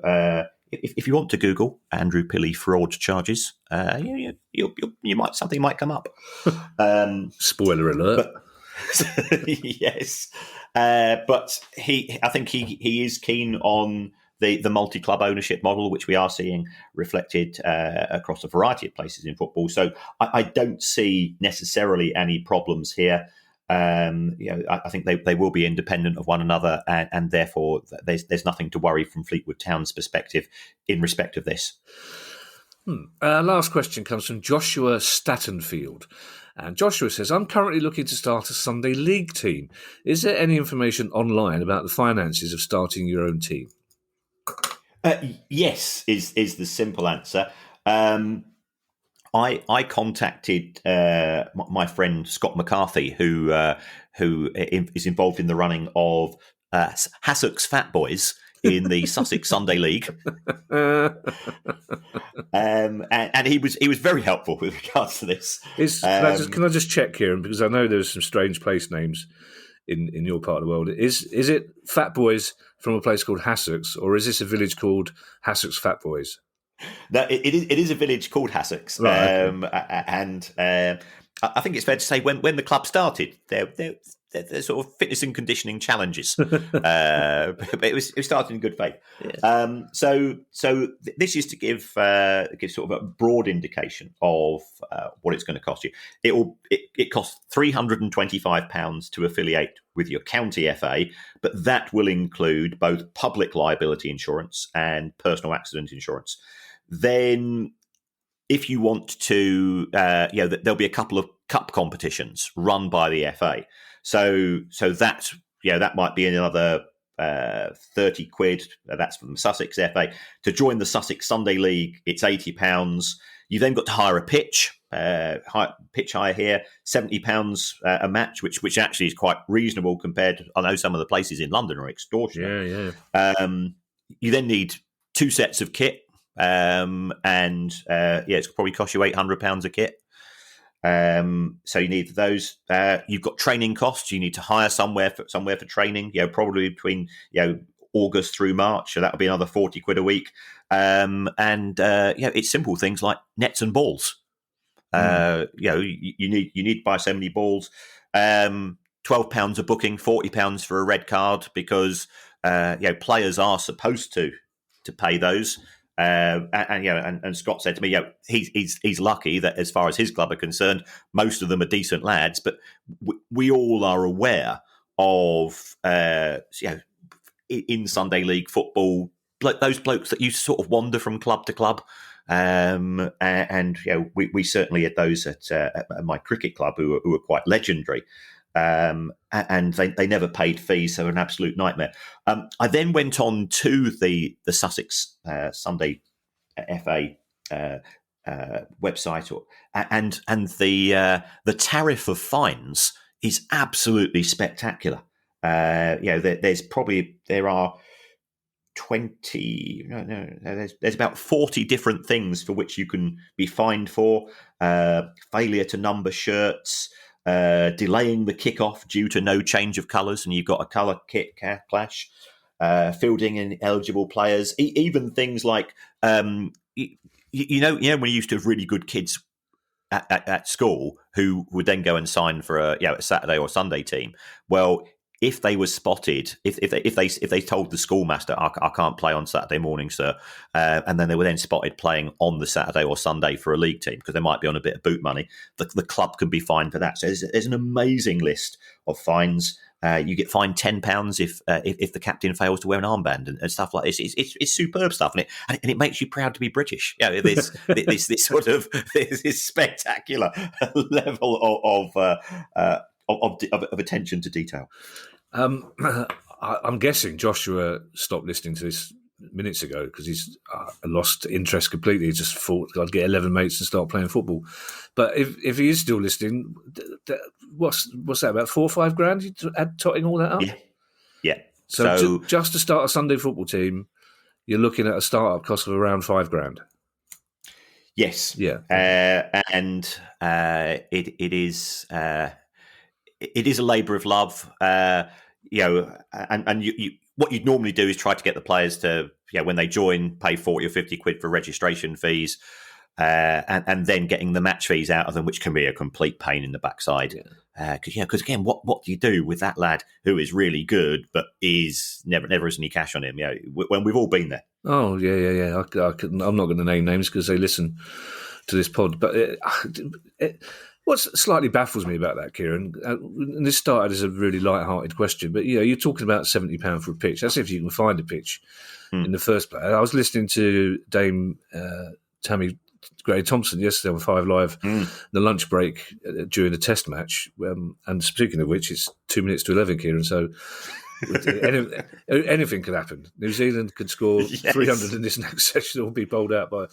if you want to Google Andrew Pilley fraud charges, something might come up. Spoiler alert. Yes, but I think he is keen on the multi-club ownership model, which we are seeing reflected across a variety of places in football. So I don't see necessarily any problems here. I think they will be independent of one another, and therefore there's nothing to worry from Fleetwood Town's perspective in respect of this. Last question comes from Joshua Stattenfield. And Joshua says, I'm currently looking to start a Sunday League team. Is there any information online about the finances of starting your own team? Yes, is the simple answer. I contacted my friend Scott McCarthy, who is involved in the running of Hassock's Fat Boys in the Sussex Sunday League, and he was very helpful with regards to this. Can I just check, Kieran, because I know there's some strange place names in your part of the world. Is it Fat Boys from a place called Hassock's, or is this a village called Hassock's Fat Boys? No, it is a village called Hassock's, right, okay. And I think it's fair to say when the club started, they're sort of fitness and conditioning challenges, but it started in good faith. Yeah. So this is to give sort of a broad indication of what it's going to cost you. It costs £325 to affiliate with your county FA, but that will include both public liability insurance and personal accident insurance. Then, if you want to, there'll be a couple of cup competitions run by the FA. So that might be another £30. That's from the Sussex FA. To join the Sussex Sunday League, it's £80. You then got to hire a pitch. Pitch hire here, £70 a match, which actually is quite reasonable compared to, I know some of the places in London are extortionate. Yeah. You then need 2 sets of kit. It's probably cost you £800 a kit. So you need those. You've got training costs. You need to hire somewhere for training. Probably between August through March. So that'll be another £40 a week. It's simple things like nets and balls. You need to buy so many balls. £12 a booking, £40 for a red card, because players are supposed to pay those. And Scott said to me, he's lucky that as far as his club are concerned, most of them are decent lads. But we all are aware of in Sunday League football, those blokes that used to sort of wander from club to club. We certainly had those at my cricket club who were quite legendary. And they never paid fees, so an absolute nightmare. I then went on to the Sussex Sunday FA website, and the tariff of fines is absolutely spectacular. There are 20. There's about 40 different things for which you can be fined for: failure to number shirts, delaying the kickoff due to no change of colours, and you've got a colour kit clash, fielding ineligible players, even things like when you used to have really good kids at school who would then go and sign for a Saturday or Sunday team. Well, if they were spotted, if they told the schoolmaster, I can't play on Saturday morning, sir, and then they were then spotted playing on the Saturday or Sunday for a league team because they might be on a bit of boot money, the club can be fined for that. So there's an amazing list of fines. You get fined £10 if the captain fails to wear an armband and stuff like this. It's superb stuff, and it makes you proud to be British. This sort of this spectacular level of attention to detail. I'm guessing Joshua stopped listening to this minutes ago because he's lost interest completely. He just thought I'd get 11 mates and start playing football. But if he is still listening, what's that, about 4 or 5 grand? You totting all that up? Yeah. So just to start a Sunday football team, you're looking at a startup cost of around 5 grand. Yes. Yeah. It is a labour of love. What you'd normally do is try to get the players to, when they join, pay 40 or 50 quid for registration fees, and then getting the match fees out of them, which can be a complete pain in the backside. Because again, what do you do with that lad who is really good but is never has any cash on him? When we've all been there. Oh yeah. I'm not going to name names because they listen to this pod, but what slightly baffles me about that, Kieran, and this started as a really light-hearted question, but you're talking about £70 for a pitch. That's if you can find a pitch in the first place. I was listening to Dame Tammy Gray-Thompson yesterday on 5 Live, the lunch break during the Test match, and speaking of which, it's 2 minutes to 11, Kieran, so anything could happen. New Zealand could score 300 in this next session or be bowled out by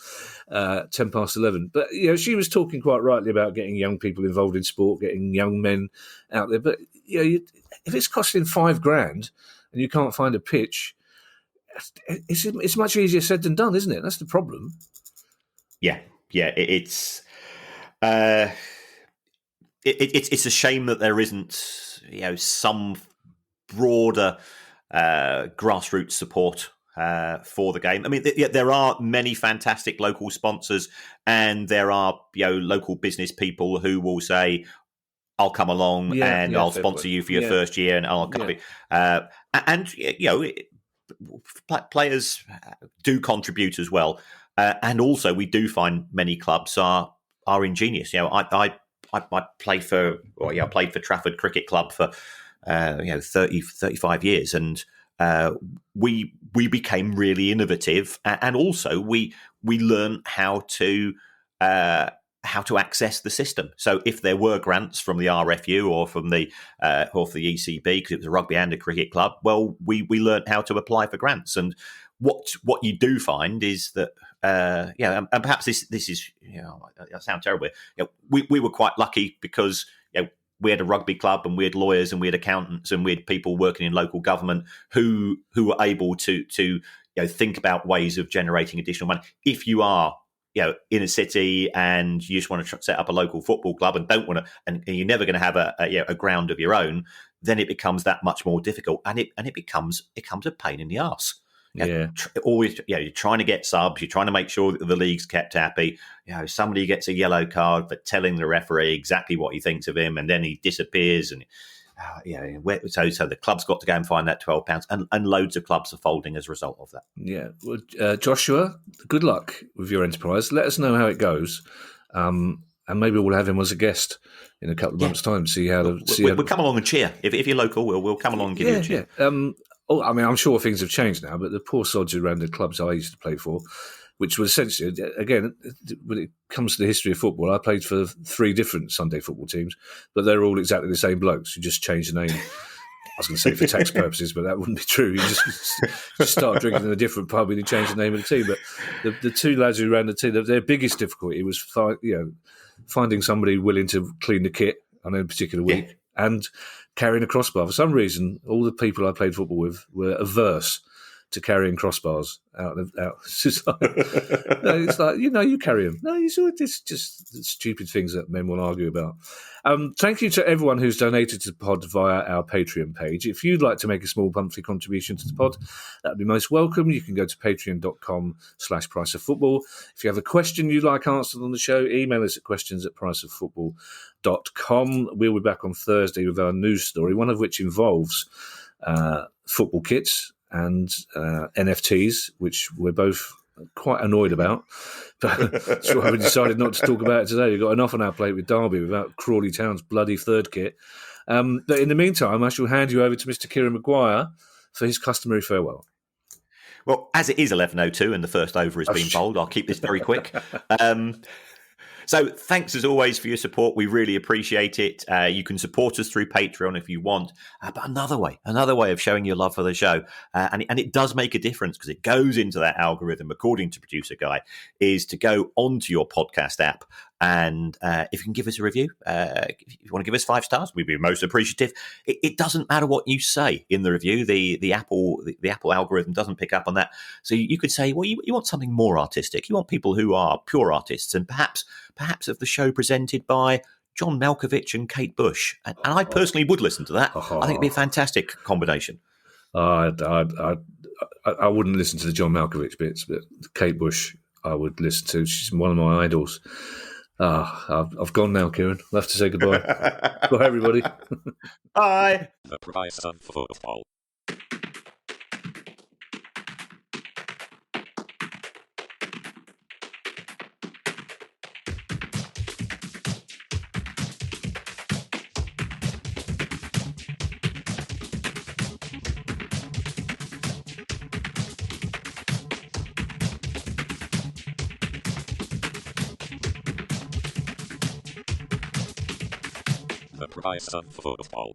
10 past 11. But she was talking quite rightly about getting young people involved in sport, getting young men out there. But if it's costing 5 grand and you can't find a pitch, it's much easier said than done, isn't it? That's the problem. Yeah. It's a shame that there isn't some broader grassroots support for the game. I mean, there are many fantastic local sponsors, and there are local business people who will say, "I'll come along and I'll sponsor you for your first year, and I'll come." Players do contribute as well, and also we do find many clubs are ingenious. I played for Trafford Cricket Club for 35 years, and we became really innovative, and also we learned how to access the system. So if there were grants from the RFU or from the ECB, because it was a rugby and a cricket club, well, we learned how to apply for grants. And what you do find is that and perhaps this is I sound terrible. We were quite lucky because we had a rugby club, and we had lawyers, and we had accountants, and we had people working in local government who were able to think about ways of generating additional money. If you are in a city and you just want to set up a local football club and don't want to, and you're never going to have a ground of your own, then it becomes that much more difficult, and it becomes a pain in the arse. Always, you're trying to get subs, you're trying to make sure that the league's kept happy. Somebody gets a yellow card for telling the referee exactly what he thinks of him, and then he disappears, and so the club's got to go and find that £12, and loads of clubs are folding as a result of that. Yeah, well, Joshua, good luck with your enterprise. Let us know how it goes, and maybe we'll have him as a guest in a couple of months' time. We'll come along and cheer if you're local. We'll come along and give you a cheer. I'm sure things have changed now, but the poor sods around the clubs I used to play for, which was essentially, again, when it comes to the history of football, I played for 3 different Sunday football teams, but they're all exactly the same blokes who just changed the name. I was going to say for tax purposes, but that wouldn't be true. You just start drinking in a different pub and you change the name of the team. But the 2 lads who ran the team, their biggest difficulty was finding somebody willing to clean the kit on a particular week and carrying a crossbar. For some reason, all the people I played football with were averse to carrying crossbars out. It's like, you carry them. No, it's just stupid things that men will argue about. Thank you to everyone who's donated to the pod via our Patreon page. If you'd like to make a small monthly contribution to the pod, that would be most welcome. You can go to patreon.com/priceoffootball. If you have a question you'd like answered on the show, email us at questions@priceoffootball.com. We'll be back on Thursday with our news story, one of which involves football kits and NFTs, which we're both quite annoyed about. But so we decided not to talk about it today. We've got enough on our plate with Derby without Crawley Town's bloody 3rd kit. But in the meantime, I shall hand you over to Mr. Kieran Maguire for his customary farewell. Well, as it is 11:02 and the first over has been bowled, I'll keep this very quick. So thanks as always for your support. We really appreciate it. You can support us through Patreon if you want. But another way of showing your love for the show, and it does make a difference because it goes into that algorithm, according to Producer Guy, is to go onto your podcast app. And if you can give us a review, if you want to give us 5 stars, we'd be most appreciative. It doesn't matter what you say in the review. The Apple algorithm doesn't pick up on that. So you could say, well, you want something more artistic. You want people who are pure artists, and perhaps of the show presented by John Malkovich and Kate Bush. And I personally would listen to that. I think it'd be a fantastic combination. I wouldn't listen to the John Malkovich bits, but Kate Bush I would listen to. She's one of my idols. I've gone now, Kieran. I'll have to say goodbye. Bye, everybody. Bye. The price of football. The price of football.